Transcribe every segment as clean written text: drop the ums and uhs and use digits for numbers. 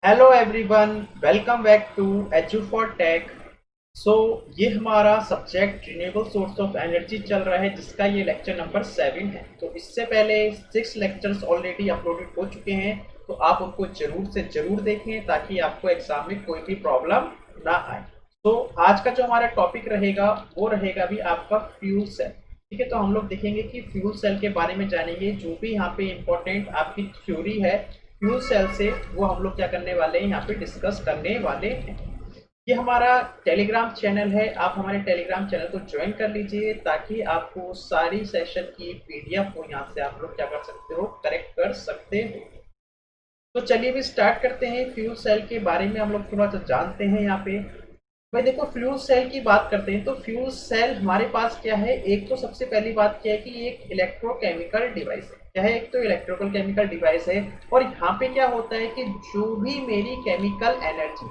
Hello everyone, welcome back to edu for tech. So ये हमारा subject renewable source of energy चल रहा है, जिसका ये लेक्चर नंबर 7 है। तो इससे पहले 6 लेक्चर्स ऑलरेडी अपलोडेड हो चुके हैं, तो आप उनको जरूर से जरूर देखें ताकि आपको एग्जाम में कोई भी प्रॉब्लम ना आए। तो आज का जो हमारा टॉपिक रहेगा वो रहेगा भी आपका फ्यूल सेल। ठीक है, तो हम लोग देखेंगे कि फ्यूल सेल के बारे में जानेंगे। जो भी यहाँ पे इंपॉर्टेंट आपकी थ्योरी है फ्यूल सेल से, वो हम लोग क्या करने वाले हैं, यहाँ पे डिस्कस करने वाले हैं। ये हमारा टेलीग्राम चैनल है, आप हमारे टेलीग्राम चैनल को ज्वाइन कर लीजिए ताकि आपको सारी सेशन की पीडीएफ को यहाँ से आप लोग क्या कर सकते हो, करेक्ट कर सकते हो। तो चलिए भी स्टार्ट करते हैं। फ्यूल सेल के बारे में हम लोग थोड़ा सा जानते हैं। यहाँ पे भाई देखो, फ्यूल सेल की बात करते हैं तो फ्यूल सेल हमारे पास क्या है। एक तो सबसे पहली बात क्या है कि ये एक इलेक्ट्रोकेमिकल डिवाइस है। क्या है? एक तो इलेक्ट्रिकल केमिकल डिवाइस है। और यहाँ पे क्या होता है कि जो भी मेरी केमिकल एनर्जी,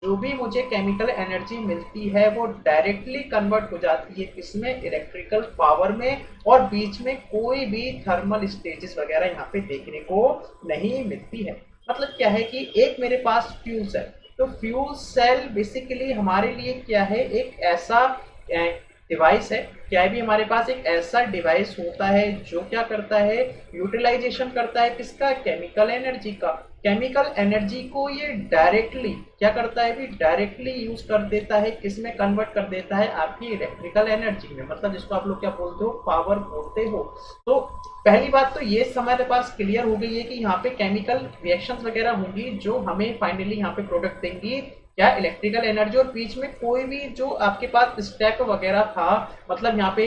जो भी मुझे केमिकल एनर्जी मिलती है वो डायरेक्टली कन्वर्ट हो जाती है किसमें, इलेक्ट्रिकल पावर में। और बीच में कोई भी थर्मल स्टेजेस वगैरह यहाँ पे देखने को नहीं मिलती है। मतलब क्या है कि एक मेरे पास फ्यूल सेल, तो फ्यूल सेल बेसिकली हमारे लिए क्या है, एक ऐसा डिवाइस है। क्या भी हमारे पास एक ऐसा डिवाइस होता है जो क्या करता है, यूटिलाइजेशन करता है किसका, केमिकल एनर्जी का। केमिकल एनर्जी को ये डायरेक्टली क्या करता है, भी डायरेक्टली यूज कर देता है किसमें, कन्वर्ट कर देता है आपकी इलेक्ट्रिकल एनर्जी में। मतलब जिसको आप लोग क्या बोलते हो, पावर बोलते हो। तो पहली बात तो ये हमारे पास क्लियर हो गई है कि यहाँ पे केमिकल रिएक्शंस वगैरह होंगी जो हमें फाइनली यहाँ पे प्रोडक्ट देंगी क्या, इलेक्ट्रिकल एनर्जी। और बीच में कोई भी जो आपके पास स्टेप वगैरह था, मतलब यहाँ पे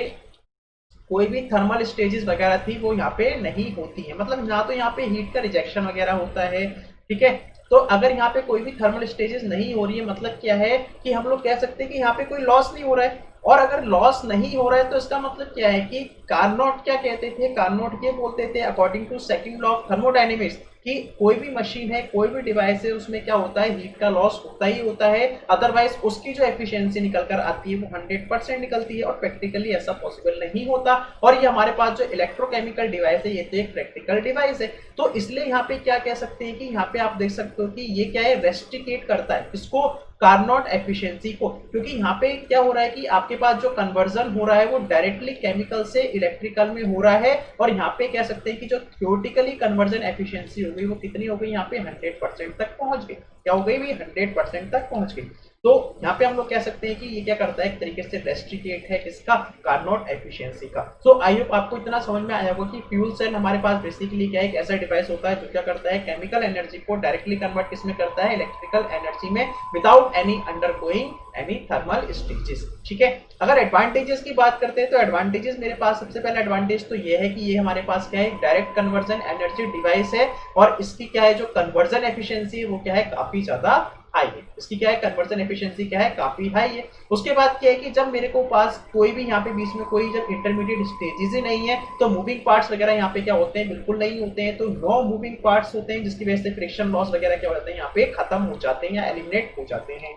कोई भी थर्मल स्टेजेस वगैरह थी वो यहाँ पे नहीं होती है। मतलब ना तो यहाँ पे हीट का रिजेक्शन वगैरह होता है। ठीक है, तो अगर यहाँ पे कोई भी थर्मल स्टेजेस नहीं हो रही है, मतलब क्या है कि हम लोग कह सकते हैं कि यहाँ पे कोई लॉस नहीं हो रहा है। और अगर लॉस नहीं हो रहा है तो इसका मतलब क्या है कि कार्नोट क्या कहते थे, कार्नोट ये बोलते थे according to second law of thermodynamics कि कोई भी मशीन है, कोई भी डिवाइस है, उसमें क्या होता है, हीट का लॉस होता ही होता है। अदरवाइज उसकी जो एफिशिएंसी निकल कर आती है वो 100% निकलती है, और प्रैक्टिकली ऐसा पॉसिबल नहीं होता। और ये हमारे पास जो इलेक्ट्रोकेमिकल डिवाइस है ये तो एक प्रैक्टिकल डिवाइस है। तो इसलिए यहाँ पे क्या कह सकते हैं कि यहाँ पे आप देख सकते हो कि ये क्या है, रेस्ट्रिकेट करता है इसको, कार्नोट एफिशिएंसी को। क्योंकि यहाँ पे क्या हो रहा है कि आपके पास जो कन्वर्जन हो रहा है वो डायरेक्टली केमिकल से इलेक्ट्रिकल में हो रहा है। और यहाँ पे कह सकते हैं कि जो थियोरेटिकली कन्वर्जन एफिशिएंसी हो गई वो कितनी हो गई, यहाँ पे 100% तक पहुंच गई। क्या हो गई भी, 100% तक पहुंच गई। तो यहाँ पे हम लोग कह सकते हैं कि ये क्या करता है, एक तरीके से रेस्ट्रिकेट है किसका, कार्नोट एफिशिएंसी का। सो आई होप आपको इतना समझ में आया होगा कि फ्यूल सेल हमारे पास बेसिकली क्या है, एक ऐसा डिवाइस होता है जो क्या करता है, केमिकल एनर्जी को डायरेक्टली कन्वर्ट किसमें करता है, इलेक्ट्रिकल एनर्जी में, without any undergoing any thermal stages. ठीक है, अगर एडवांटेजेस की बात करते हैं तो एडवांटेजेस मेरे पास सबसे पहला एडवांटेज तो ये है कि ये हमारे पास क्या है, डायरेक्ट कन्वर्जन एनर्जी डिवाइस है। और इसकी क्या है, जो कन्वर्जन एफिशिएंसी है वो क्या है, काफी ज्यादा हाई है। इसकी क्या है, कन्वर्जन एफिशिएंसी क्या है, काफी हाई है। उसके बाद क्या है कि जब मेरे को पास कोई भी यहाँ पे बीच में कोई जब इंटरमीडिएट स्टेजेस ही नहीं है तो मूविंग पार्ट्स वगैरह यहाँ पे क्या होते हैं, बिल्कुल नहीं होते हैं। तो नो मूविंग पार्ट्स होते हैं, जिसकी वजह से फ्रिक्शन लॉस वगैरह क्या हो जाते हैं, यहाँ पे खत्म हो जाते हैं या एलिमिनेट हो जाते हैं।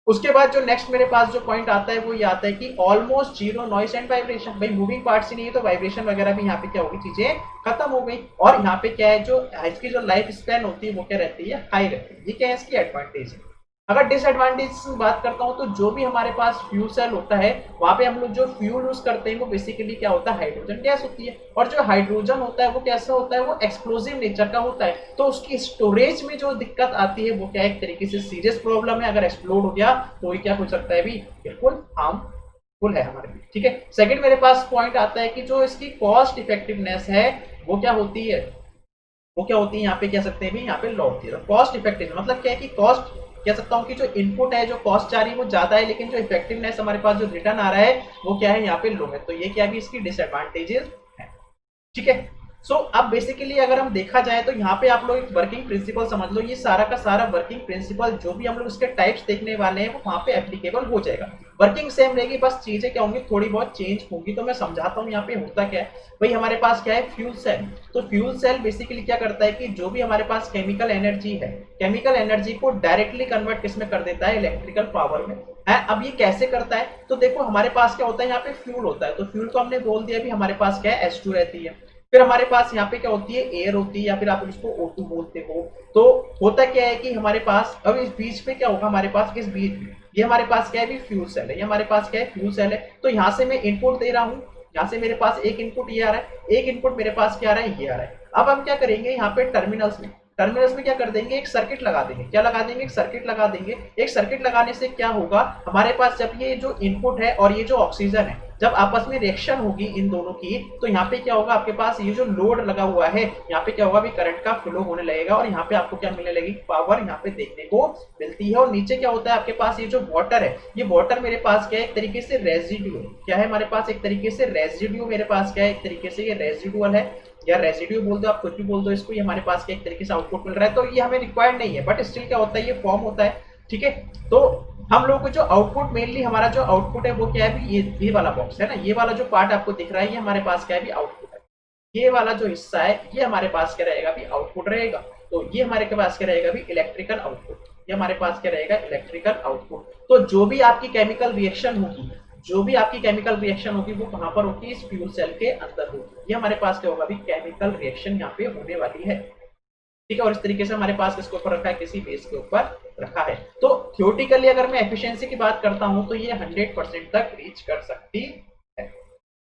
उसके बाद जो नेक्स्ट मेरे पास जो पॉइंट आता है वो ये आता है कि almost zero noise and vibration. भाई मूविंग पार्ट्स ही नहीं है तो वाइब्रेशन वगैरह भी यहाँ पे क्या होगी, चीजें खत्म हो गई। और यहाँ पे क्या है, जो इसकी जो लाइफ स्पैन होती है वो क्या रहती है, हाई रहती है। ये क्या है, इसकी एडवांटेज है। अगर डिसएडवांटेज की बात करता हूं तो जो भी हमारे पास फ्यूल सेल होता है वहां पे हम लोग जो फ्यूल यूज करते हैं वो बेसिकली क्या होता है, हाइड्रोजन गैस होती है। और जो हाइड्रोजन होता है वो कैसा होता है, वो एक्सप्लोसिव नेचर का होता है। तो उसकी स्टोरेज में जो दिक्कत आती है वो क्या, एक तरीके से सीरियस प्रॉब्लम है। अगर एक्सप्लोड हो गया तो ये क्या हो सकता है भी, बिल्कुल हार्मफुल है हमारे लिए। ठीक है, सेकंड मेरे पास पॉइंट आता है कि जो इसकी कॉस्ट इफेक्टिवनेस है वो क्या होती है, वो क्या होती है, यहाँ पे कह सकते हैं भी, यहाँ पे लो होती है। कॉस्ट इफेक्टिव मतलब क्या है कि कॉस्ट कह सकता हूँ कि जो इनपुट है, जो कॉस्ट आ रही है वो ज्यादा है, लेकिन जो इफेक्टिवनेस हमारे पास जो रिटर्न आ रहा है वो क्या है, यहाँ पे लो है। तो ये क्या भी इसकी डिसएडवांटेजेस है। ठीक है, सो अब बेसिकली अगर हम देखा जाए तो यहाँ पे आप लोग एक वर्किंग प्रिंसिपल समझ लो। ये सारा का सारा वर्किंग प्रिंसिपल जो भी हम लोग इसके टाइप्स देखने वाले हैं वो वहाँ पे एप्लीकेबल हो जाएगा। वर्किंग सेम रहेगी, बस चीजें क्या होंगी, थोड़ी बहुत चेंज होंगी। तो मैं समझाता हूँ यहाँ पे होता क्या है। भाई हमारे पास क्या है, फ्यूल सेल। तो फ्यूल सेल बेसिकली क्या करता है कि जो भी हमारे पास केमिकल एनर्जी है, केमिकल एनर्जी को डायरेक्टली कन्वर्ट किसमें कर देता है, इलेक्ट्रिकल पावर में है। अब ये कैसे करता है, तो देखो हमारे पास क्या होता है, यहाँ पे फ्यूल होता है। तो फ्यूल को हमने बोल दिया भी हमारे पास क्या है, H2 रहती है। फिर हमारे पास यहाँ पे क्या होती है, एयर होती है, या फिर आप इसको O2 बोलते हो। तो होता क्या है कि हमारे पास अब इस बीच में क्या होगा, हमारे पास इस बीच में ये हमारे पास क्या है भी, फ्यूल सेल है। ये हमारे पास क्या है, फ्यूल सेल है। तो यहाँ से मैं इनपुट दे रहा हूँ, यहाँ से मेरे पास एक इनपुट ये आ रहा है, एक इनपुट मेरे पास क्या आ रहा है, ये आ रहा है। अब हम क्या करेंगे, यहाँ पे टर्मिनल्स में क्या कर देंगे, एक सर्किट लगा देंगे। क्या लगा देंगे, एक सर्किट लगा देंगे। एक सर्किट लगाने से क्या होगा, हमारे पास जब ये जो इनपुट है और ये जो ऑक्सीजन है, जब आपस में रिएक्शन होगी इन दोनों की, तो यहाँ पे क्या होगा, आपके पास ये जो लोड लगा हुआ है, यहाँ पे क्या होगा भी, करंट का फ्लो होने लगेगा। और यहाँ पे आपको क्या मिलने लगेगी, पावर यहाँ पे देखने को मिलती है। और नीचे क्या होता है, आपके पास ये जो वाटर है, ये वाटर मेरे पास क्या है, एक तरीके से रेजिड्यू क्या है, हमारे पास एक तरीके से रेजिड्यू मेरे पास क्या है, एक तरीके से ये रेजिडुअल है, या रेजिड्यू बोल दो, आप कुछ भी बोल दो इसको। ये हमारे पास क्या एक तरीके से आउटपुट मिल रहा है। तो ये हमें रिक्वायर्ड नहीं है, बट स्टिल क्या होता है, ये फॉर्म होता है। ठीक है, तो हम लोग को जो आउटपुट, मेनली हमारा जो आउटपुट है वो क्या है भी, ये वाला बॉक्स है ना, ये वाला जो पार्ट आपको दिख रहा है, ये हमारे पास क्या है भी, आउटपुट है। ये वाला जो हिस्सा है, ये हमारे पास क्या रहेगा भी, आउटपुट रहेगा। तो ये हमारे पास क्या रहेगा भी, इलेक्ट्रिकल आउटपुट। ये हमारे पास क्या रहेगा, इलेक्ट्रिकल आउटपुट। तो जो भी आपकी केमिकल रिएक्शन होगी, जो भी आपकी केमिकल रिएक्शन होगी, वो कहां पर होगी, इस फ्यूल सेल के अंदर होगी। ये हमारे पास क्या होगा भी, केमिकल रिएक्शन यहाँ पे होने वाली है। ठीक है, और इस तरीके से हमारे पास किसके ऊपर रखा है, किसी बेस के ऊपर रखा है। तो थियोरेटिकली अगर मैं एफिशिएंसी की बात करता हूं, तो ये 100% तक रीच कर सकती है।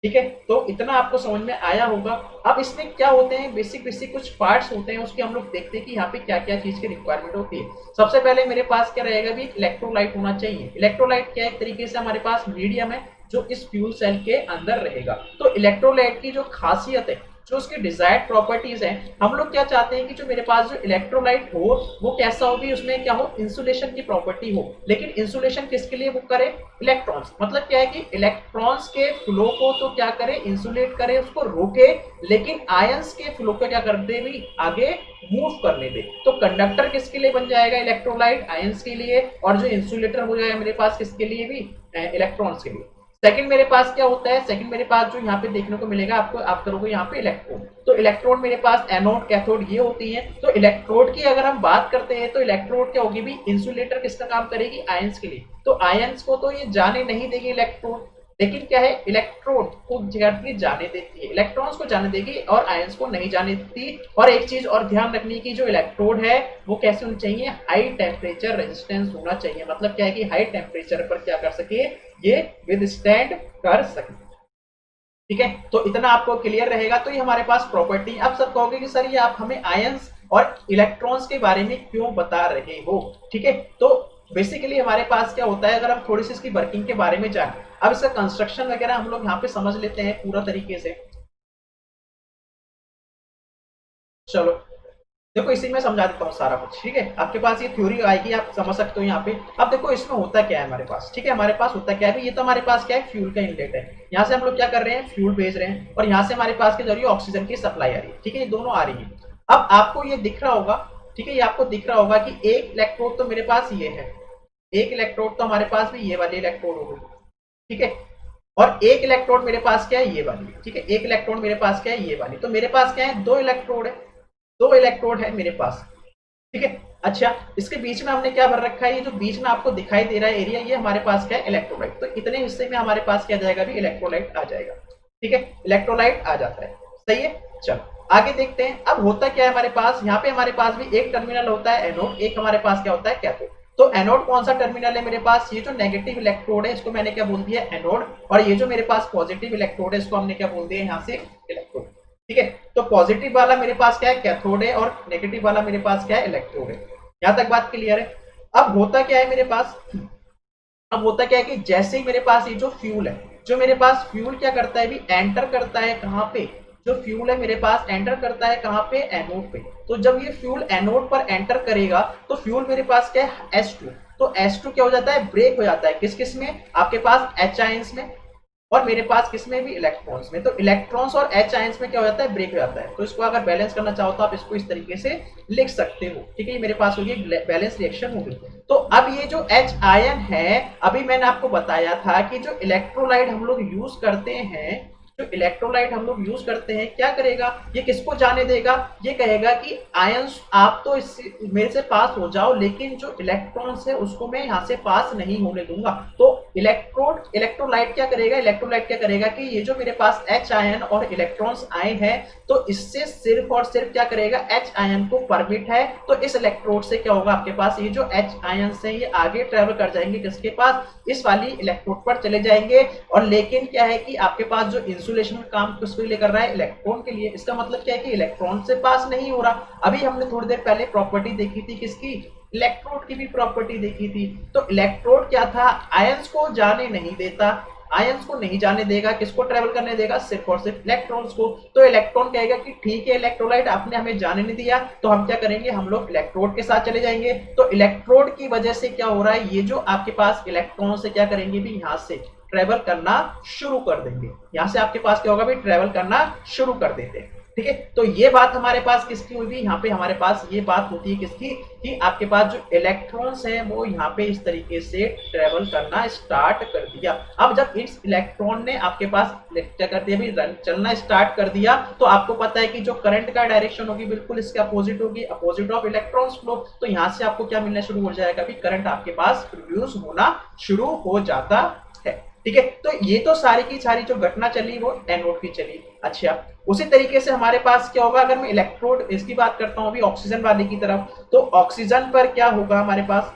ठीक है, तो इतना आपको समझ में आया होगा। अब इसमें क्या होते हैं, बेसिक कुछ पार्ट्स होते हैं, उसके हम लोग देखते हैं कि यहाँ पे क्या क्या चीज की रिक्वायरमेंट होती है। सबसे पहले मेरे पास क्या रहेगा भी, इलेक्ट्रोलाइट होना चाहिए। इलेक्ट्रोलाइट क्या है, एक तरीके से हमारे पास मीडियम है जो इस फ्यूल सेल के अंदर रहेगा। तो इलेक्ट्रोलाइट की जो खासियत है, जो उसकी डिजायर्ड प्रॉपर्टीज हैं, हम लोग क्या चाहते हैं कि जो मेरे पास जो इलेक्ट्रोलाइट हो, वो कैसा हो भी, उसमें क्या हो, इंसुलेशन की प्रॉपर्टी हो। लेकिन इंसुलेशन किसके लिए वो करे, इलेक्ट्रॉन्स। मतलब क्या है कि इलेक्ट्रॉन्स के फ्लो को तो क्या करे, इंसुलेट करे, उसको रोके, लेकिन आयंस के फ्लो को क्या कर दे भी, आगे मूव करने दे। तो कंडक्टर किसके लिए बन जाएगा, इलेक्ट्रोलाइट, आयंस के लिए। और जो इंसुलेटर हो जाएगा मेरे पास किसके लिए भी, इलेक्ट्रॉन्स के लिए। सेकंड मेरे पास क्या होता है, सेकंड मेरे पास जो यहाँ पे देखने को मिलेगा आपको, आप करोगे यहाँ पे इलेक्ट्रोड। तो इलेक्ट्रोड मेरे पास एनोड कैथोड ये होती है। तो इलेक्ट्रोड की अगर हम बात करते हैं, तो इलेक्ट्रोड क्या होगी भी, इंसुलेटर किसका काम करेगी, आयंस के लिए। तो आयंस को तो ये जाने नहीं देगी इलेक्ट्रोड, लेकिन क्या है, इलेक्ट्रोड को जाने देती है, इलेक्ट्रॉन्स को जाने देगी और आयंस को नहीं जाने देती। और एक चीज और ध्यान रखने की, जो इलेक्ट्रोड है वो कैसे होनी चाहिए, हाई टेम्परेचर रेजिस्टेंस होना चाहिए। मतलब क्या है कि हाई टेम्परेचर पर क्या कर सके, ये विदस्टैंड कर सके। ठीक है, तो इतना आपको क्लियर रहेगा। तो ये हमारे पास प्रॉपर्टी। अब सब कहोगे कि सर ये आप हमें आयंस और इलेक्ट्रॉन्स के बारे में क्यों बता रहे हो। ठीक है, तो बेसिकली हमारे पास क्या होता है, अगर हम थोड़ी सी इसकी वर्किंग के बारे में जाने, अब इसका कंस्ट्रक्शन वगैरह हम लोग यहाँ पे समझ लेते हैं पूरा तरीके से। चलो देखो, इसी में समझा देता हूँ सारा कुछ। ठीक है, आपके पास ये थ्योरी आएगी, आप समझ सकते हो यहाँ पे। अब देखो इसमें होता क्या है हमारे पास। ठीक है, हमारे पास होता क्या है, ये तो हमारे पास क्या है, फ्यूल का इनलेट है। यहाँ से हम लोग क्या कर रहे हैं, फ्यूल भेज रहे हैं, और यहाँ से हमारे पास के जरिए ऑक्सीजन की सप्लाई आ रही है। ठीक है, ये दोनों आ रही है। अब आपको ये दिख रहा होगा, ठीक है, ये आपको दिख रहा होगा कि एक इलेक्ट्रोड तो मेरे पास ये है, एक इलेक्ट्रोड तो हमारे पास भी ये वाली इलेक्ट्रोड हो गई। ठीक है, और एक इलेक्ट्रोड मेरे पास क्या है, ये वाली। ठीक है, एक इलेक्ट्रोड मेरे पास क्या है, ये वाली। तो मेरे पास क्या है, दो इलेक्ट्रोड है, दो इलेक्ट्रोड है मेरे पास। ठीक है, अच्छा, इसके बीच में हमने क्या भर रखा है, ये जो बीच में आपको दिखाई दे रहा है एरिया, ये हमारे पास क्या है, इलेक्ट्रोलाइट। तो इतने हिस्से में हमारे पास क्या जाएगा भी, इलेक्ट्रोलाइट आ जाएगा। ठीक है, इलेक्ट्रोलाइट आ जाता है। सही है, चलो आगे देखते हैं। अब होता क्या है हमारे पास, यहाँ पे हमारे पास भी एक टर्मिनल होता है एनोड, एक हमारे पास क्या होता है, कैथोड। तो एनोड कौन सा टर्मिनल है मेरे पास, ये जो नेगेटिव इलेक्ट्रोड है इसको मैंने क्या बोल दिया, एनोड। और ये जो मेरे पास पॉजिटिव इलेक्ट्रोड है इसको हमने क्या बोल दिया, यहाँ से इलेक्ट्रोड। ठीक है, तो पॉजिटिव वाला मेरे पास क्या है, कैथोड है, और नेगेटिव वाला मेरे पास क्या है, इलेक्ट्रोड है। यहां तक बात क्लियर है। अब होता क्या है मेरे पास, अब होता क्या है कि जैसे ही मेरे पास ये जो फ्यूल है, जो मेरे पास फ्यूल क्या करता है भी, एंटर करता है कहां पे, जो फ्यूल है मेरे पास एंटर करता है कहां पे, एनोड पे। तो जब ये फ्यूल एनोड पर एंटर करेगा, तो फ्यूल मेरे पास क्या है, H2। तो H2 क्या हो जाता है, ब्रेक हो जाता है किस किस में, आपके पास H आयंस में, और मेरे पास किसमें भी, इलेक्ट्रॉन्स में। तो इलेक्ट्रॉन्स और H आयंस में क्या हो जाता है, ब्रेक हो जाता है। तो इसको अगर बैलेंस करना चाहो तो आप इसको इस तरीके से लिख सकते हो। ठीक है, ये मेरे पास होगी बैलेंस रिएक्शन होगी। तो अब ये जो H आयन है, अभी मैंने आपको बताया था कि जो इलेक्ट्रोलाइट हम लोग यूज करते हैं, जो इलेक्ट्रोलाइट हम लोग यूज करते हैं, क्या करेगा, ये किसको जाने देगा, ये कहेगा कि आयंस आप तो इस मेरे से पास हो जाओ, लेकिन जो इलेक्ट्रॉन्स है उसको मैं यहाँ से पास नहीं होने दूंगा। तो इलेक्ट्रोलाइट क्या करेगा, इलेक्ट्रोलाइट क्या करेगा कि ये जो मेरे पास H आयन और इलेक्ट्रॉन्स आए हैं तो इससे सिर्फ और सिर्फ क्या करेगा, H आयन को परमिट है। तो इस इलेक्ट्रोड से क्या होगा, आपके पास ये जो H आयन से ये आगे ट्रेवल कर जाएंगे किसके पास, इस वाली इलेक्ट्रोड पर चले जाएंगे। और लेकिन क्या है कि आपके पास जो इंसुलेशन काम किसके लिए कर रहा है, इलेक्ट्रॉन के लिए। इसका मतलब क्या है कि इलेक्ट्रॉन से पास नहीं हो रहा। अभी हमने थोड़ी देर पहले प्रॉपर्टी देखी थी किसकी, इलेक्ट्रोड की भी प्रॉपर्टी देखी थी। तो इलेक्ट्रोड क्या था, आयंस को जाने नहीं देता, आयंस को नहीं जाने देगा, किसको ट्रेवल करने देगा, सिर्फ और सिर्फ इलेक्ट्रॉन्स को। तो इलेक्ट्रॉन कहेगा कि ठीक है इलेक्ट्रोलाइट आपने हमें जाने नहीं दिया, तो हम क्या करेंगे, हम लोग इलेक्ट्रोड के साथ चले जाएंगे। तो इलेक्ट्रोड की वजह से क्या हो रहा है, ये जो आपके पास इलेक्ट्रॉन से क्या करेंगे भी, यहां से ट्रेवल करना शुरू कर देंगे। यहां से आपके पास क्या होगा भी, ट्रेवल करना शुरू कर देते हैं। ठीक है, तो ये बात हमारे पास किसकी हुई, यहाँ पे हमारे पास ये बात होती है किसकी, कि आपके पास जो इलेक्ट्रॉन्स हैं वो यहाँ पे इस तरीके से ट्रेवल करना स्टार्ट कर दिया। अब जब इस इलेक्ट्रॉन ने आपके पास क्या कर दिया भी, चलना स्टार्ट कर दिया, तो आपको पता है कि जो करंट का डायरेक्शन होगी बिल्कुल इसके अपोजिट होगी, अपोजिट ऑफ इलेक्ट्रॉन्स फ्लो। तो यहाँ से आपको क्या मिलना शुरू हो जाएगा भी, करंट आपके पास प्रोड्यूस होना शुरू हो जाता है। ठीक है, तो ये तो सारी की सारी जो घटना चली वो एनोड की चली। अच्छा, उसी तरीके से हमारे पास क्या होगा, अगर मैं इलेक्ट्रोड इसकी बात करता हूं अभी ऑक्सीजन वाले की तरफ, तो ऑक्सीजन पर क्या होगा हमारे पास,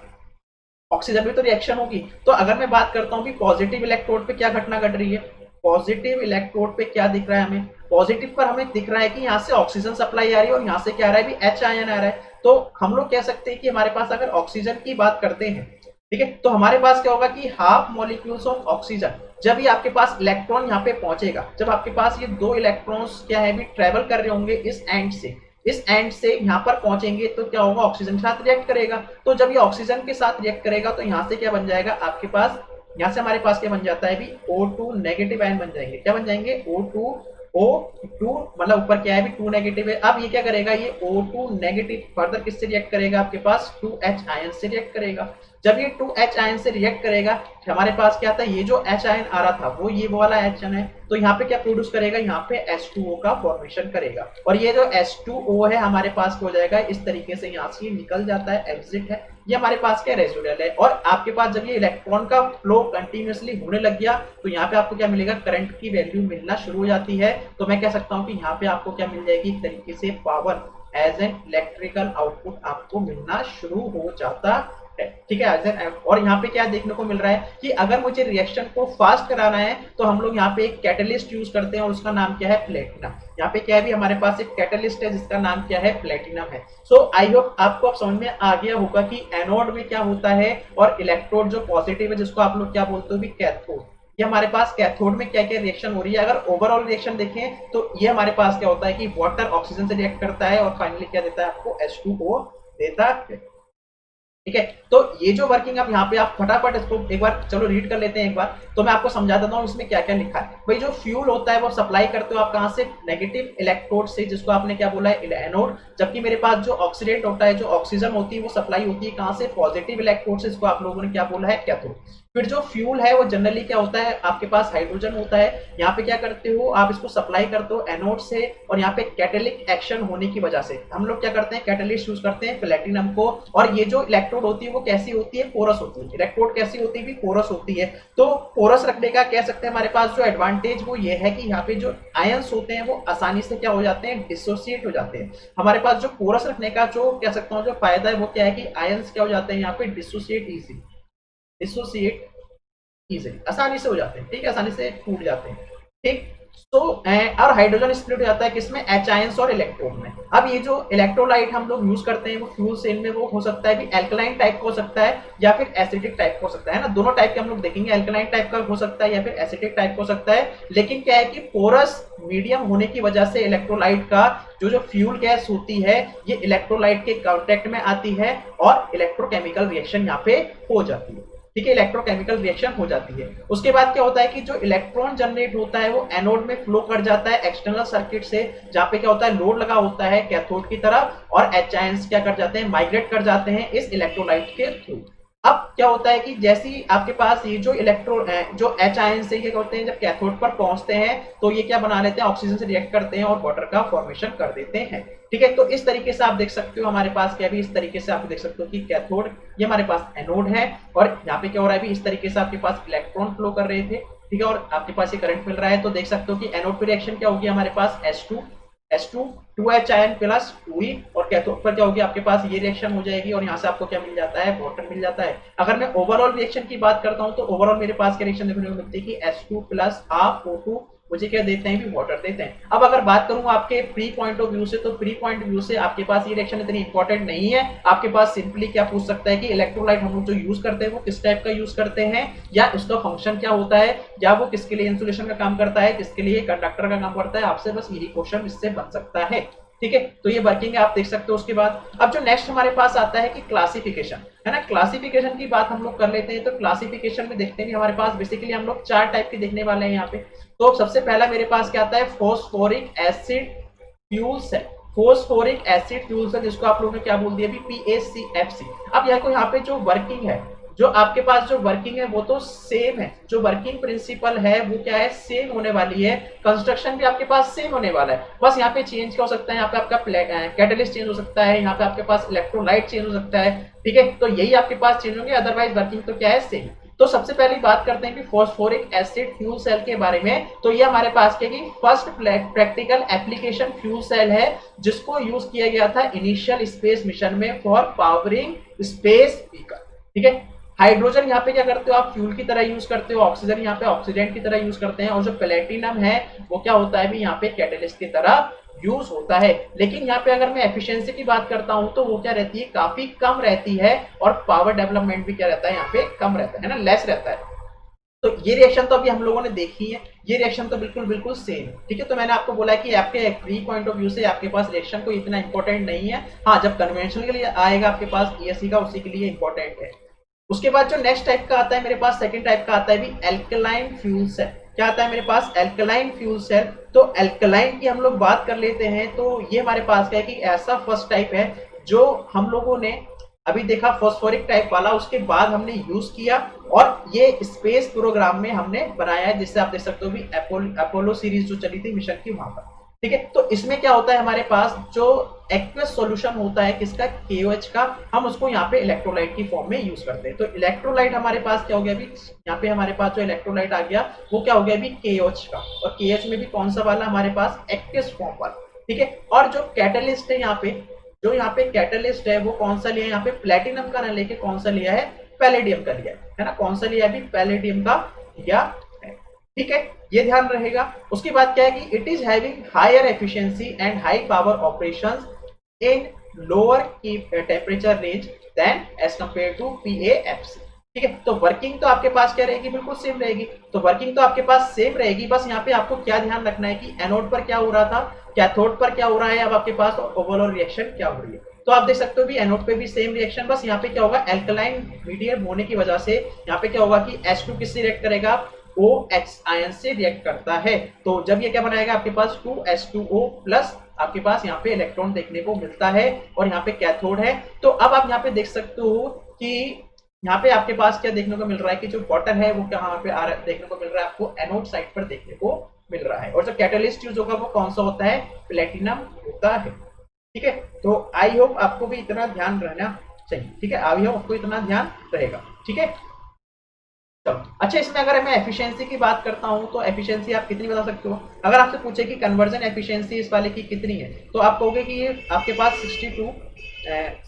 ऑक्सीजन में तो रिएक्शन होगी। तो अगर मैं बात करता हूं भी पॉजिटिव इलेक्ट्रोड पे क्या घटना घट रही है, पॉजिटिव इलेक्ट्रोड पे क्या दिख रहा है हमें, पॉजिटिव पर हमें दिख रहा है कि यहाँ से ऑक्सीजन सप्लाई आ रही है और यहाँ से क्या आ रहा है भी, एच आयन आ रहा है। तो हम लोग कह सकते हैं कि हमारे पास अगर ऑक्सीजन की बात करते हैं, ठीक है, तो हमारे पास क्या होगा कि हाफ मॉलिक्यूल्स ऑफ ऑक्सीजन, जब ये आपके पास इलेक्ट्रॉन यहाँ पे पहुंचेगा, जब आपके पास ये दो इलेक्ट्रॉन्स क्या है भी ट्रेवल कर रहे होंगे इस एंड से, इस एंड से यहाँ पर पहुंचेंगे, तो क्या होगा, ऑक्सीजन के साथ रिएक्ट करेगा। तो जब ये ऑक्सीजन के साथ रिएक्ट करेगा तो यहाँ से क्या बन जाएगा आपके पास, यहाँ से हमारे पास क्या बन जाता है भी, O2 नेगेटिव आयन बन जाएंगे। क्या बन जाएंगे, O2 मतलब ऊपर क्या है भी 2 नेगेटिव है। अब ये क्या करेगा, ये O2 नेगेटिव फर्दर किससे रिएक्ट करेगा, आपके पास 2H आयन से रिएक्ट करेगा। जब ये 2H आयन से रिएक्ट करेगा, हमारे पास क्या था, ये जो H आयन आ रहा था वो ये वाला H आयन है, तो यहाँ पे क्या प्रोड्यूस करेगा, यहाँ पे H2O का फॉर्मेशन करेगा। और ये जो H2O है हमारे पास हो जाएगा इस तरीके से, यहाँ से निकल जाता है, एग्जिट है, ये हमारे पास क्या रेसिडुअल है। और आपके पास जब ये इलेक्ट्रॉन का फ्लो कंटिन्यूअसली होने लग गया, तो यहाँ पे आपको क्या मिलेगा, करंट की वैल्यू मिलना शुरू हो जाती है। तो मैं कह सकता हूँ कि यहाँ पे आपको क्या मिल जाएगी, एक तरीके से power as an electrical output आपको मिलना शुरू हो जाता है। ठीक है, एज एन, और यहाँ पे क्या देखने को मिल रहा है कि अगर मुझे रिएक्शन को फास्ट कराना है तो हम लोग यहाँ पे एक कैटलिस्ट यूज करते हैं और उसका नाम क्या है, प्लेटिनम। यहाँ पे क्या है भी, हमारे पास एक कैटलिस्ट है जिसका नाम क्या है, प्लेटिनम है। सो आई होप आपको अब समझ में आ गया होगा कि एनोड में क्या होता है और इलेक्ट्रोड जो पॉजिटिव है जिसको आप लोग क्या बोलते हो भी, कैथोड। ये हमारे पास कैथोड में क्या क्या रिएक्शन हो रही है। अगर ओवरऑल रिएक्शन देखें तो ये हमारे पास क्या होता है कि वाटर ऑक्सीजन से रिएक्ट करता है और फाइनली क्या देता है आपको, H2O देता है। ठीक है, तो ये जो वर्किंग अब यहाँ पे आप फटाफट इसको एक बार चलो रीड कर लेते हैं एक बार, तो मैं आपको समझा देता हूँ इसमें क्या क्या लिखा है। भाई जो फ्यूल होता है वो सप्लाई करते हो आप कहाँ से, नेगेटिव इलेक्ट्रोड से, जिसको आपने क्या बोला है, एनोड। जबकि मेरे पास जो ऑक्सीडेंट होता है, जो ऑक्सीजन होती है, वो सप्लाई होती है कहाँ से, पॉजिटिव इलेक्ट्रोड से, जिसको आप लोगों ने क्या बोला है, कैथोड। फिर जो फ्यूल है वो जनरली क्या होता है, आपके पास हाइड्रोजन होता है। यहाँ पे क्या करते हो आप, इसको सप्लाई करते हो एनोड से, और यहाँ पे कैटेलिक एक्शन होने की वजह से हम लोग क्या करते हैं, कैटलिस्ट यूज करते हैं प्लेटिनम को। और ये जो इलेक्ट्रोड होती है वो कैसी होती है, पोरस होती है। इलेक्ट्रोड कैसी होती है, पोरस होती है। तो पोरस रखने का कह सकते हैं हमारे पास जो एडवांटेज वो ये है कि यहाँ पे जो आयंस होते हैं वो आसानी से क्या हो जाते हैं, डिसोसिएट हो जाते हैं। हमारे पास जो पोरस रखने का जो कह सकता हूँ जो फायदा है वो क्या है कि आयंस क्या हो जाते हैं यहाँ पे, डिसोसिएट इजीली, आसानी से हो जाते हैं। ठीक है, आसानी से टूट जाते हैं। ठीक, तो और हाइड्रोजन स्प्लिट हो जाता है किसमें, H आयंस और इलेक्ट्रोड में। अब ये जो इलेक्ट्रोलाइट हम लोग यूज करते हैं वो फ्यूल सेल में वो हो सकता है भी एल्कलाइन टाइप हो सकता है या फिर एसिडिक टाइप हो सकता है ना, दोनों टाइप के हम लोग देखेंगे। एल्कलाइन टाइप का हो सकता है या फिर एसिडिक टाइप हो सकता है। लेकिन क्या है कि पोरस मीडियम होने की वजह से इलेक्ट्रोलाइट का जो फ्यूल गैस होती है ये इलेक्ट्रोलाइट के कांटेक्ट में आती है और इलेक्ट्रोकेमिकल रिएक्शन यहाँ पे हो जाती है। ठीक है, इलेक्ट्रोकेमिकल रिएक्शन हो जाती है। उसके बाद क्या होता है कि जो इलेक्ट्रॉन जनरेट होता है वो एनोड में फ्लो कर जाता है एक्सटर्नल सर्किट से, जहां पे क्या होता है, लोड लगा होता है कैथोड की तरफ, और H आयंस क्या कर जाते हैं, माइग्रेट कर जाते हैं इस इलेक्ट्रोलाइट के थ्रू। अब क्या होता है कि जैसे ही आपके पास ये जो जो H आयन से क्या करते हैं, जब कैथोड पर पहुंचते हैं तो ये क्या बना लेते हैं, ऑक्सीजन से रिएक्ट करते हैं और वाटर का फॉर्मेशन कर देते हैं। ठीक है, तो इस तरीके से आप देख सकते हो हमारे पास क्या भी, इस तरीके से आप देख सकते हो कि कैथोड, ये हमारे पास एनोड है, और यहाँ पे क्या हो रहा है भी, इस तरीके से आपके पास इलेक्ट्रॉन फ्लो कर रहे थे। ठीक है, और आपके पास ये करंट मिल रहा है, तो देख सकते हो कि एनोड पे रिएक्शन क्या होगी, हमारे पास H2 2H ion plus 2E, और कैथोड पर क्या होगी, आपके पास ये रिएक्शन हो जाएगी और यहाँ से आपको क्या मिल जाता है, वाटर मिल जाता है। अगर मैं ओवरऑल रिएक्शन की बात करता हूँ तो ओवरऑल मेरे पास क्या रिएक्शन देखने को मिलती है कि H2 प्लस हाफ O2 मुझे क्या देते हैं भी, वाटर देते हैं। अब अगर बात करूं आपके फ्री पॉइंट ऑफ व्यू से, तो फ्री पॉइंट व्यू से आपके पास ये रिएक्शन इतनी इंपॉर्टेंट नहीं है। आपके पास सिंपली क्या पूछ सकता है कि इलेक्ट्रोलाइट हम लोग जो यूज करते हैं वो किस टाइप का यूज करते हैं, या उसका फंक्शन क्या होता है, या वो किसके लिए इंसुलेशन का काम करता है, किसके लिए कंडक्टर का काम करता है। आपसे बस यही क्वेश्चन इससे बन सकता है। ठीक है, तो ये वर्किंग है, आप देख सकते हो। उसके बाद अब जो नेक्स्ट हमारे पास आता है कि क्लासिफिकेशन, है ना। क्लासिफिकेशन की बात हम लोग कर लेते हैं। तो क्लासिफिकेशन में देखते हैं हमारे पास बेसिकली हम लोग 4 टाइप के देखने वाले हैं यहाँ पे। तो सबसे पहला मेरे पास क्या आता है, phosphoric acid fuel cell. Phosphoric acid fuel cell, जिसको आप लोगों ने क्या बोल दिया भी, PaCFC। अब यहाँ पे जो वर्किंग है, जो आपके पास जो वर्किंग है वो तो सेम है, जो वर्किंग प्रिंसिपल है वो क्या है, सेम होने वाली है। कंस्ट्रक्शन भी आपके पास सेम होने वाला है, बस यहाँ पे चेंज क्या हो सकता है, यहाँ पे आपका कैटलिस्ट चेंज हो सकता है, यहाँ पे आपके पास इलेक्ट्रोलाइट चेंज हो सकता है। ठीक है, तो यही आपके पास चेंज होंगे, अदरवाइज वर्किंग तो क्या है, सेम। तो सबसे पहली बात करते हैं कि फॉस्फोरिक एसिड फ्यूल सेल के बारे में। तो ये हमारे पास क्या कि first practical application fuel cell है, जिसको यूज किया गया था इनिशियल स्पेस मिशन में फॉर पावरिंग स्पेस व्हीकल। ठीक है, हाइड्रोजन यहाँ पे क्या करते हो आप, फ्यूल की तरह यूज करते हो, ऑक्सीजन यहाँ पे ऑक्सीडेंट की तरह यूज करते हैं, और जो प्लेटिनम है वो क्या होता है भी, यहाँ पे कैटलिस्ट की तरह यूज होता है। लेकिन यहाँ पे अगर मैं एफिशिएंसी की बात करता हूं तो वो क्या रहती है, काफी कम रहती है, और पावर डेवलपमेंट भी क्या रहता है, यहाँ पे कम रहता है ना, लेस रहता है। तो ये रिएक्शन तो अभी हम लोगों ने देखी है, ये रिएक्शन तो बिल्कुल बिल्कुल सेम। ठीक है, तो मैंने आपको बोला कि आपके फ्री पॉइंट ऑफ व्यू से आपके पास रिएक्शन को इतना इंपॉर्टेंट नहीं है। हाँ, जब कन्वेंशनल के लिए आएगा आपके पास ESE का, उसी के लिए इंपॉर्टेंट है। उसके बाद जो नेक्स्ट टाइप का आता है मेरे पास, सेकंड टाइप का आता है भी एल्कलाइन फ्यूल सेल। क्या आता है मेरे पास, एल्कलाइन फ्यूल सेल। तो एल्कलाइन की हम लोग बात कर लेते हैं। तो ये हमारे पास क्या है कि ऐसा फर्स्ट टाइप है जो हम लोगों ने अभी देखा फॉस्फोरिक टाइप वाला, उसके बाद हमने यूज किया, और ये स्पेस प्रोग्राम में हमने बनाया है, जिससे आप देख सकते हो भी अपोलो सीरीज जो चली थी मिशन की, वहां पर। ठीक है, तो इसमें क्या होता है, हमारे पास जो एक्वस सॉल्यूशन होता है किसका, KOH का, हम उसको यहाँ पे इलेक्ट्रोलाइट की फॉर्म में यूज करते हैं। तो इलेक्ट्रोलाइट हमारे पास क्या हो गया अभी, यहाँ पे हमारे पास जो इलेक्ट्रोलाइट आ गया वो क्या हो गया अभी, KOH का, और KOH में भी कौन सा वाला, हमारे पास एक्वस फॉर्म वाला। ठीक है, और जो कैटलिस्ट है यहाँ पे, जो यहाँ पे कैटलिस्ट है वो कौन सा लिया है, यहाँ पे प्लेटिनम का ना लेके कौन सा लिया है, पैलेडियम का लिया है ना, कौन सा लिया है अभी, पैलेडियम का लिया है। ठीक है, ये ध्यान रहेगा। उसके बाद क्या है कि it is having higher efficiency and high power operations in lower temperature range than as compare to PaFC। ठीक है, तो वर्किंग तो आपके पास क्या रहेगी, बिल्कुल सेम रहेगी। तो वर्किंग तो आपके पास सेम रहेगी, बस यहाँ पे आपको क्या ध्यान रखना है कि एनोड पर क्या हो रहा था, कैथोड पर क्या हो रहा है, अब आपके पास ओवरऑल रिएक्शन क्या हो रही है। तो आप देख सकते हो भी एनोड पे भी सेम रिएक्शन, बस यहाँ पे क्या होगा, एल्कलाइन मीडियम होने की वजह से यहाँ पे क्या होगा कि H2 किससे रिएक्ट करेगा, OH आयन से रिएक्ट करता है। तो जब ये क्या बनाएगा, आपके पास 2H2O प्लस आपके पास यहाँ पे इलेक्ट्रॉन देखने को मिलता है, और यहाँ पे कैथोड है। तो अब आप यहाँ पे देख सकते हो कि यहाँ पे आपके पास क्या देखने को मिल रहा है कि जो वाटर है वो कहाँ पे आ रहा है, देखने को मिल रहा है आपको एनोड साइड पर देखने को मिल रहा है, और जो कैटलिस्ट यूज होगा वो कौन सा होता है, प्लेटिनम होता है। ठीक है, तो आई होप आपको भी इतना ध्यान रहना चाहिए। ठीक है, आई होप आपको इतना ध्यान रहेगा। ठीक है, अच्छा, इसमें अगर मैं एफिशिएंसी की बात करता हूं तो एफिशिएंसी आप कितनी बता सकते हो। अगर आपसे पूछे कि कन्वर्जन एफिशिएंसी इस वाले की कितनी है, तो आप कहोगे कि ये आपके पास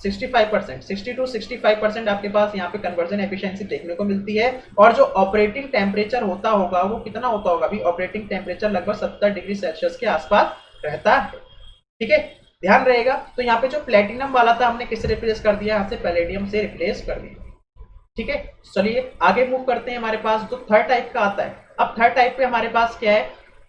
60-65% आपके पास यहाँ पे कन्वर्जन एफिशिएंसी देखने को मिलती है। और जो ऑपरेटिंग टेम्परेचर होता होगा वो कितना होता होगा अभी, ऑपरेटिंग टेम्परेचर लगभग 70 डिग्री सेल्सियस के आसपास रहता है। ठीक है, ध्यान रहेगा। तो यहाँ पे जो प्लेटिनम वाला था हमने किससे रिप्लेस कर दिया, यहाँ से पैलेडियम से रिप्लेस कर दिया। ठीक है, चलिए आगे मूव करते हैं। हमारे पास जो थर्ड टाइप का आता है, अब थर्ड टाइप पे हमारे पास क्या है,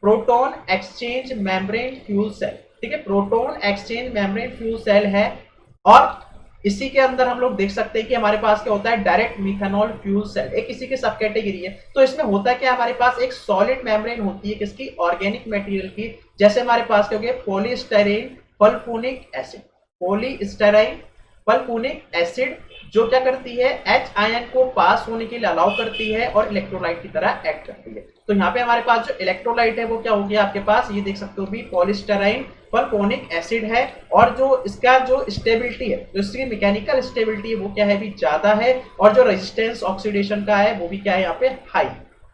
proton exchange membrane fuel cell. ठीक है, proton exchange membrane fuel cell है, और इसी के अंदर हम लोग देख सकते हैं कि हमारे पास क्या होता है, डायरेक्ट मिथेनॉल फ्यूल सेल, एक इसी के सब कैटेगरी है। तो इसमें होता है क्या, हमारे पास एक सॉलिड मेम्ब्रेन होती है किसकी, ऑर्गेनिक मटेरियल की, जैसे हमारे पास क्या हो गया, पॉलीस्टाइरीन फल्फोनिक एसिड, पॉलीस्टाइरीन फल्फोनिक एसिड जो क्या करती है, H आयन को पास होने के लिए अलाउ करती है और इलेक्ट्रोलाइट की तरह एक्ट करती है। तो यहाँ पे हमारे पास जो इलेक्ट्रोलाइट है वो क्या हो गया आपके पास, ये देख सकते हो भी पॉलीस्टराइन परकोनिक एसिड है, और जो इसका जो स्टेबिलिटी है, जो इसकी मैकेनिकल स्टेबिलिटी है वो क्या है भी ज्यादा है, और जो रेजिस्टेंस ऑक्सीडेशन का है वो भी क्या है यहाँ पे हाई।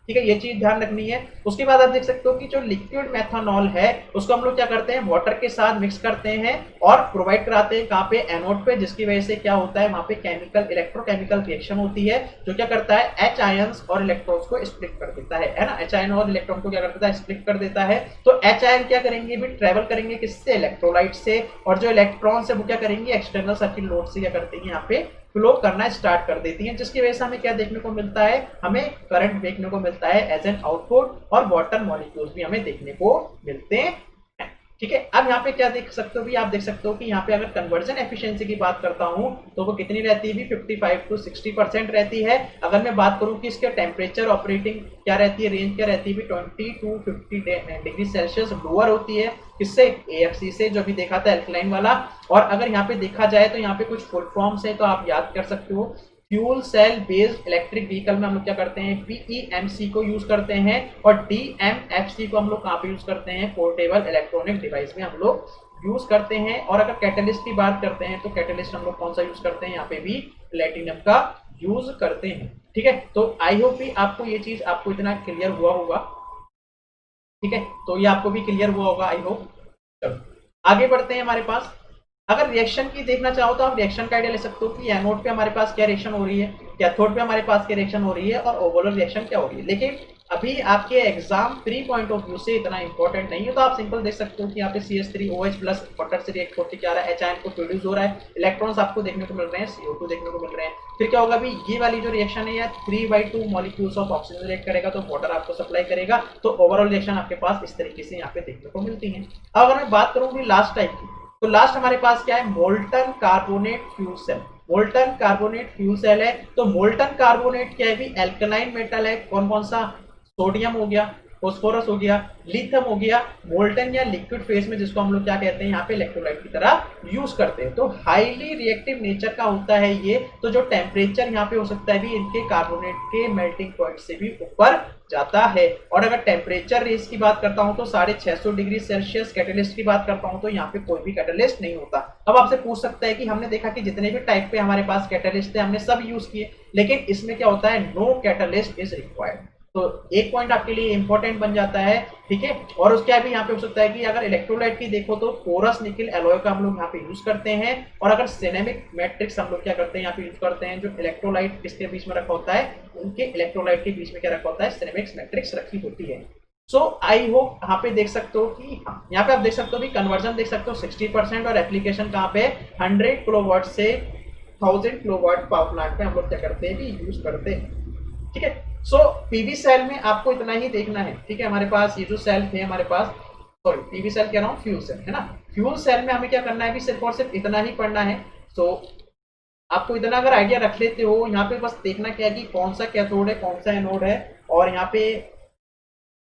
ठीक है, ये चीज ध्यान रखनी है। उसके बाद आप देख सकते हो कि जो लिक्विड मेथनॉल है उसको हम लोग क्या करते हैं, वाटर के साथ मिक्स करते हैं और प्रोवाइड कराते हैं कहाँ पे, एनोड पे, जिसकी वजह से क्या होता है वहां पे केमिकल इलेक्ट्रोकेमिकल रिएक्शन होती है, जो क्या करता है H आयंस और इलेक्ट्रॉन्स को स्प्लिट कर देता है ना, H आयन और इलेक्ट्रॉन को क्या कर देता है, स्प्लिट कर देता है। तो H आयन क्या करेंगे भी, ट्रेवल करेंगे किससे, इलेक्ट्रोलाइट से, और जो इलेक्ट्रॉन्स है वो क्या करेंगे, एक्सटर्नल सर्किट लोड से क्या करते हैं यहाँ पे फ्लो करना स्टार्ट कर देती हैं, जिसकी वजह से हमें क्या देखने को मिलता है, हमें करंट देखने को मिलता है एज एन आउटपुट, और वाटर मॉलिक्यूल्स भी हमें देखने को मिलते हैं। ठीक है, अब यहाँ पे क्या देख सकते हो भी, आप देख सकते हो कि यहाँ पे अगर कन्वर्जन एफिशिएंसी की बात करता हूँ तो वो कितनी रहती है भी, 55 to 60% रहती है। अगर मैं बात करूँ कि इसके टेम्परेचर ऑपरेटिंग क्या रहती है, रेंज क्या रहती है भी, 20 to 50 डिग्री सेल्सियस लोअर होती है, किससे, AFC से, जो भी देखा था एल्कलाइन वाला। और अगर यहाँ पे देखा जाए तो यहाँ पे कुछ फुल फॉर्म्स है तो आप याद कर सकते हो। Fuel cell based electric vehicle में हम लोग क्या करते हैं, PEMC को यूज करते हैं, और DMFC को हम लोग कहाँ पे यूज करते हैं, पोर्टेबल इलेक्ट्रॉनिक डिवाइस में हम लोग यूज करते हैं। और अगर कैटलिस्ट की बात करते हैं तो कैटलिस्ट हम लोग कौन सा यूज करते हैं, यहाँ पे भी प्लेटिनम का यूज करते हैं। ठीक है, तो आई होप भी आपको ये चीज आपको इतना क्लियर हुआ होगा। ठीक है, तो ये आपको भी क्लियर हुआ होगा आई होप। चलो आगे बढ़ते हैं। हमारे पास अगर रिएक्शन की देखना चाहो तो आप रिएक्शन का आइडिया ले सकते हो कि एनोड पे हमारे पास क्या रिएक्शन हो रही है, कैथोड पे हमारे पास क्या रिएक्शन हो रही है, और ओवरऑल रिएक्शन क्या हो रही है। लेकिन अभी आपके exam pre point of view से इतना इंपॉर्टेंट नहीं है, तो आप सिंपल देख सकते हो कि यहाँ पे CH3OH प्लस वाटर से रिएक्ट होकर क्या आ रहा है, H आयन को प्रोड्यूस हो रहा है, इलेक्ट्रॉन्स आपको देखने को मिल रहे हैं, CO2 देखने को मिल रहे हैं। फिर क्या होगा भी, ये वाली जो रिएक्शन है, 3/2 मॉलिक्यूल्स ऑफ ऑक्सीजन रिएक्ट करेगा तो वाटर आपको सप्लाई करेगा, तो ओवरऑल रिएक्शन आपके पास इस तरीके से यहाँ पे देखने को मिलती है। अब अगर मैं बात करूँ लास्ट टाइप की, तो लास्ट हमारे पास क्या है, molten carbonate fuel cell. Molten carbonate fuel cell है, तो मोल्टन कार्बोनेट क्या है भी, एल्कलाइन मेटल है। कौन कौन सा, सोडियम हो गया, फास्फोरस हो गया, लिथियम हो गया। मोल्टन या लिक्विड फेज में जिसको हम लोग क्या कहते हैं यहाँ पे, इलेक्ट्रोलाइट की तरह यूज करते हैं। तो हाईली रिएक्टिव नेचर का होता है ये, तो जो टेम्परेचर यहाँ पे हो सकता है भी इनके कार्बोनेट के मेल्टिंग पॉइंट से भी ऊपर जाता है। और अगर टेम्परेचर रेंज की बात करता हूँ तो 650 डिग्री सेल्सियस। कैटलिस्ट की बात करता हूँ तो यहाँ पे कोई भी कैटलिस्ट नहीं होता। अब आपसे पूछ सकता है कि हमने देखा कि जितने भी टाइप पे हमारे पास कैटलिस्ट थे हमने सब यूज किए, लेकिन इसमें क्या होता है, नो कैटलिस्ट इज रिक्वायर्ड। तो एक पॉइंट आपके लिए इंपॉर्टेंट बन जाता है। ठीक है, और उसके अभी यहाँ पे हो सकता है कि अगर इलेक्ट्रोलाइट की देखो तो पोरस निकल एलॉय का हम लोग यहाँ पे यूज करते हैं, और अगर सिनेमिक मैट्रिक्स हम लोग क्या करते हैं यहाँ पे यूज करते हैं, जो इलेक्ट्रोलाइट किसके बीच में रखा होता है, उनके इलेक्ट्रोलाइट के बीच में क्या रखा होता है, सिनेमिक मैट्रिक्स रखी होती है। सो आई होप यहाँ पे देख सकते हो कि यहाँ पे आप देख सकते हो कि कन्वर्जन देख सकते हो 60%, और एप्लीकेशन कहाँ पे 100 किलोवाट से 1000 किलोवाट पावर प्लांट पे हम लोग क्या करते हैं भी यूज करते हैं। ठीक है, सो पीवी सेल में आपको इतना ही देखना है। ठीक है, हमारे पास ये जो सेल थे हमारे पास, सॉरी पीवी सेल कह रहा हूँ, फ्यूल सेल है ना। फ्यूल सेल में हमें क्या करना है भी, सिर्फ और सिर्फ इतना ही पढ़ना है। सो आपको इतना अगर आइडिया रख लेते हो, यहाँ पे बस देखना क्या है कि कौन सा कैथोड है, कौन सा एनोड है, और यहाँ पे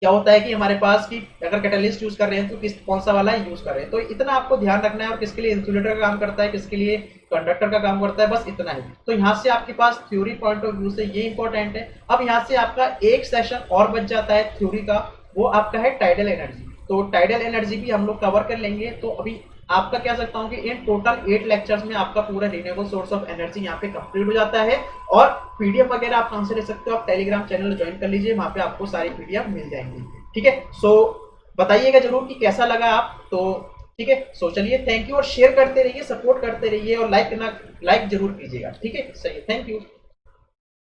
क्या होता है कि हमारे पास की अगर कैटलिस्ट यूज कर रहे हैं तो किस कौन सा वाला यूज कर रहे हैं, तो इतना आपको ध्यान रखना है। और किसके लिए इंसुलेटर का काम करता है, किसके लिए कंडक्टर का काम करता है, बस इतना ही। तो यहाँ से आपके पास थ्योरी पॉइंट ऑफ व्यू से ये इंपॉर्टेंट है। अब यहाँ से आपका एक सेशन और बच जाता है थ्योरी का, वो आपका है टाइडल एनर्जी। तो टाइडल एनर्जी भी हम लोग कवर कर लेंगे। तो अभी आपका कह सकता हूँ कि इन टोटल 8 लेक्चर्स में आपका पूरा रिन्यूएबल सोर्स ऑफ एनर्जी यहाँ पे कंप्लीट हो जाता है। और पीडीएफ वगैरह आप कहाँ से ले सकते हो, आप टेलीग्राम चैनल ज्वाइन कर लीजिए, वहाँ पे आपको सारी पीडीएफ मिल जाएंगी। ठीक है, सो बताइएगा जरूर कि कैसा लगा आप। तो ठीक है, सो चलिए, थैंक यू, और शेयर करते रहिए, सपोर्ट करते रहिए, और लाइक जरूर कीजिएगा। ठीक है, सही है, थैंक यू।